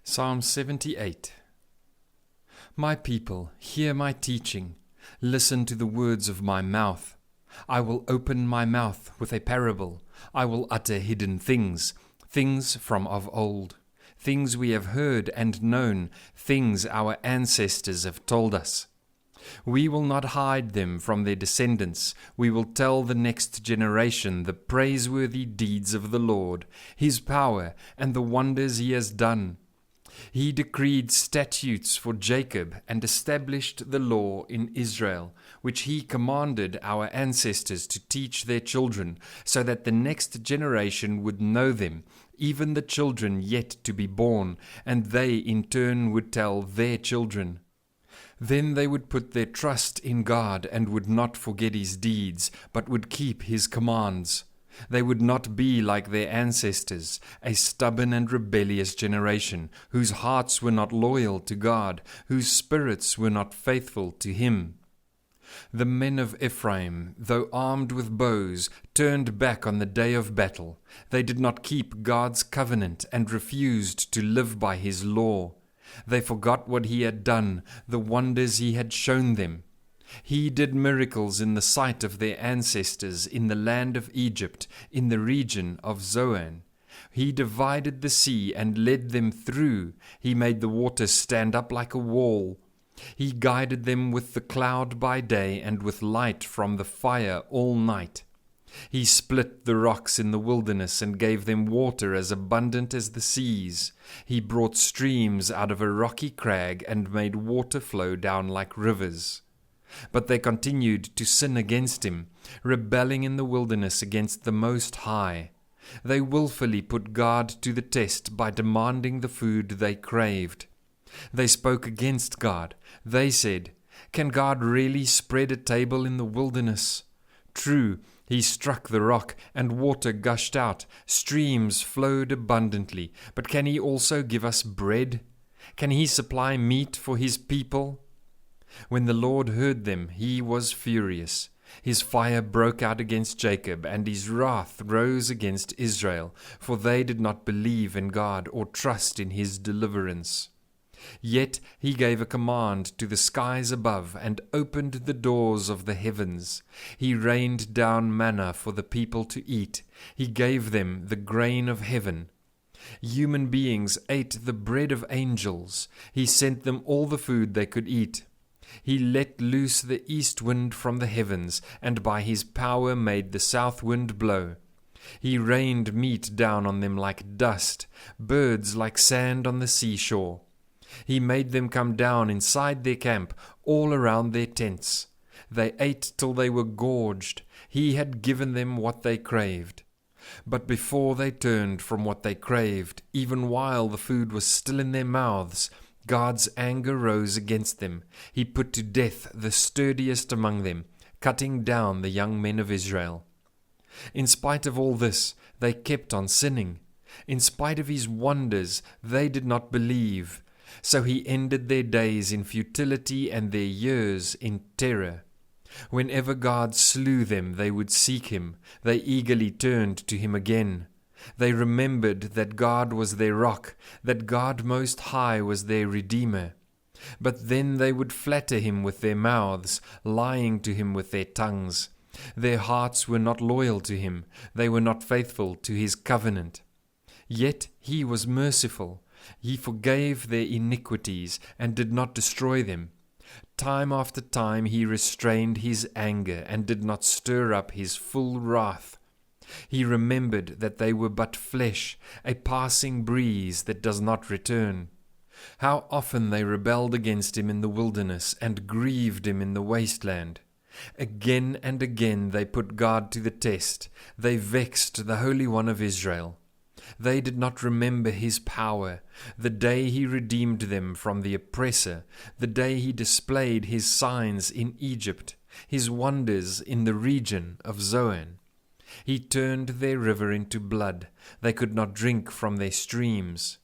Psalm 78. My people, hear my teaching. Listen to the words of my mouth. I will open my mouth with a parable. I will utter hidden things, things from of old, things we have heard and known, things our ancestors have told us. We will not hide them from their descendants. We will tell the next generation the praiseworthy deeds of the Lord, His power, and the wonders He has done. He decreed statutes for Jacob and established the law in Israel, which He commanded our ancestors to teach their children, so that the next generation would know them, even the children yet to be born, and they in turn would tell their children. Then they would put their trust in God and would not forget His deeds, but would keep His commands. They would not be like their ancestors, a stubborn and rebellious generation, whose hearts were not loyal to God, whose spirits were not faithful to Him. The men of Ephraim, though armed with bows, turned back on the day of battle. They did not keep God's covenant and refused to live by His law. They forgot what He had done, the wonders He had shown them. He did miracles in the sight of their ancestors in the land of Egypt, in the region of Zoan. He divided the sea and led them through. He made the waters stand up like a wall. He guided them with the cloud by day and with light from the fire all night. He split the rocks in the wilderness and gave them water as abundant as the seas. He brought streams out of a rocky crag and made water flow down like rivers. But they continued to sin against Him, rebelling in the wilderness against the Most High. They willfully put God to the test by demanding the food they craved. They spoke against God. They said, "Can God really spread a table in the wilderness?" True, He struck the rock, and water gushed out, streams flowed abundantly. But can He also give us bread? Can He supply meat for His people? When the Lord heard them, He was furious. His fire broke out against Jacob, and His wrath rose against Israel, for they did not believe in God or trust in His deliverance. Yet He gave a command to the skies above and opened the doors of the heavens. He rained down manna for the people to eat. He gave them the grain of heaven. Human beings ate the bread of angels. He sent them all the food they could eat. He let loose the east wind from the heavens, and by His power made the south wind blow. He rained meat down on them like dust, birds like sand on the seashore. He made them come down inside their camp, all around their tents. They ate till they were gorged. He had given them what they craved. But before they turned from what they craved, even while the food was still in their mouths, God's anger rose against them. He put to death the sturdiest among them, cutting down the young men of Israel. In spite of all this, they kept on sinning. In spite of His wonders, they did not believe. So He ended their days in futility and their years in terror. Whenever God slew them, they would seek Him. They eagerly turned to Him again. They remembered that God was their rock, that God Most High was their Redeemer. But then they would flatter Him with their mouths, lying to Him with their tongues. Their hearts were not loyal to Him. They were not faithful to His covenant. Yet He was merciful. He forgave their iniquities and did not destroy them. Time after time He restrained His anger and did not stir up His full wrath. He remembered that they were but flesh, a passing breeze that does not return. How often they rebelled against Him in the wilderness and grieved Him in the wasteland. Again and again they put God to the test. They vexed the Holy One of Israel. They did not remember His power, the day He redeemed them from the oppressor, the day He displayed His signs in Egypt, His wonders in the region of Zoan. He turned their river into blood. They could not drink from their streams.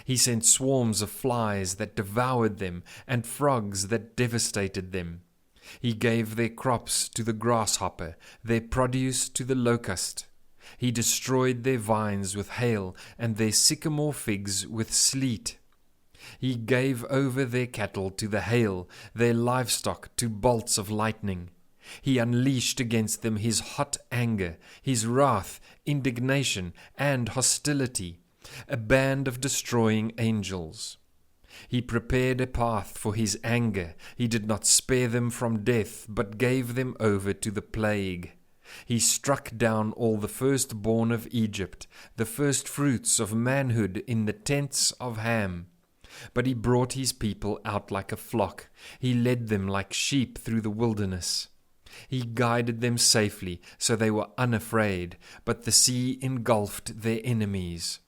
He sent swarms of flies that devoured them, and frogs that devastated them. He gave their crops to the grasshopper, their produce to the locust. He destroyed their vines with hail, and their sycamore figs with sleet. He gave over their cattle to the hail, their livestock to bolts of lightning. He unleashed against them his hot anger, his wrath, indignation, and hostility, a band of destroying angels. He prepared a path for his anger. He did not spare them from death, but gave them over to the plague. He struck down all the firstborn of Egypt, the firstfruits of manhood in the tents of Ham. But he brought his people out like a flock. He led them like sheep through the wilderness. He guided them safely, so they were unafraid, but the sea engulfed their enemies.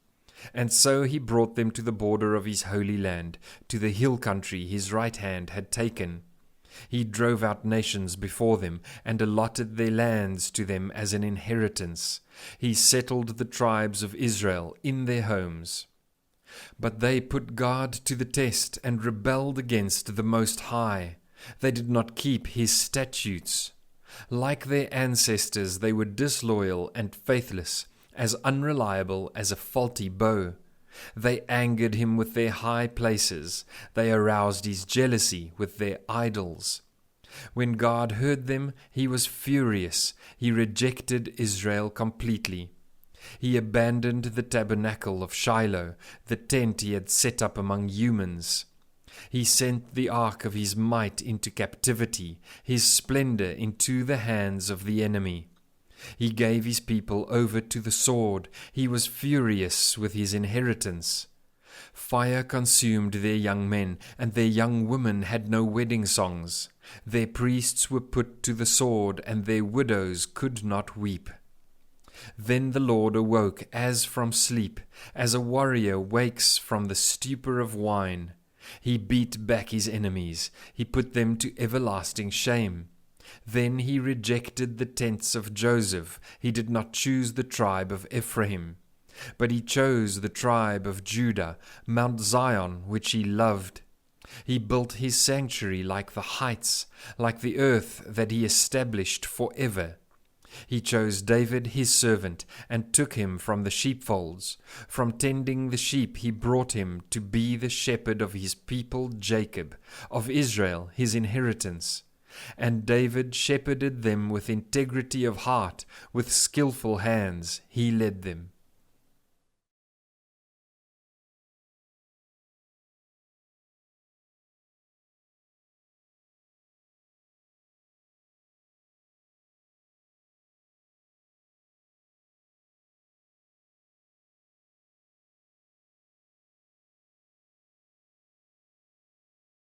And so he brought them to the border of his holy land, to the hill country his right hand had taken. He drove out nations before them, and allotted their lands to them as an inheritance. He settled the tribes of Israel in their homes. But they put God to the test, and rebelled against the Most High. They did not keep his statutes. Like their ancestors, they were disloyal and faithless, as unreliable as a faulty bow. They angered him with their high places. They aroused his jealousy with their idols. When God heard them, he was furious. He rejected Israel completely. He abandoned the tabernacle of Shiloh, the tent he had set up among humans. He sent the ark of his might into captivity, his splendor into the hands of the enemy. He gave his people over to the sword. He was furious with his inheritance. Fire consumed their young men, and their young women had no wedding songs. Their priests were put to the sword, and their widows could not weep. Then the Lord awoke as from sleep, as a warrior wakes from the stupor of wine. He beat back his enemies. He put them to everlasting shame. Then he rejected the tents of Joseph. He did not choose the tribe of Ephraim, but he chose the tribe of Judah, Mount Zion, which he loved. He built his sanctuary like the heights, like the earth that he established forever. He chose David his servant, and took him from the sheepfolds. From tending the sheep he brought him to be the shepherd of his people Jacob, of Israel his inheritance. And David shepherded them with integrity of heart, with skillful hands he led them.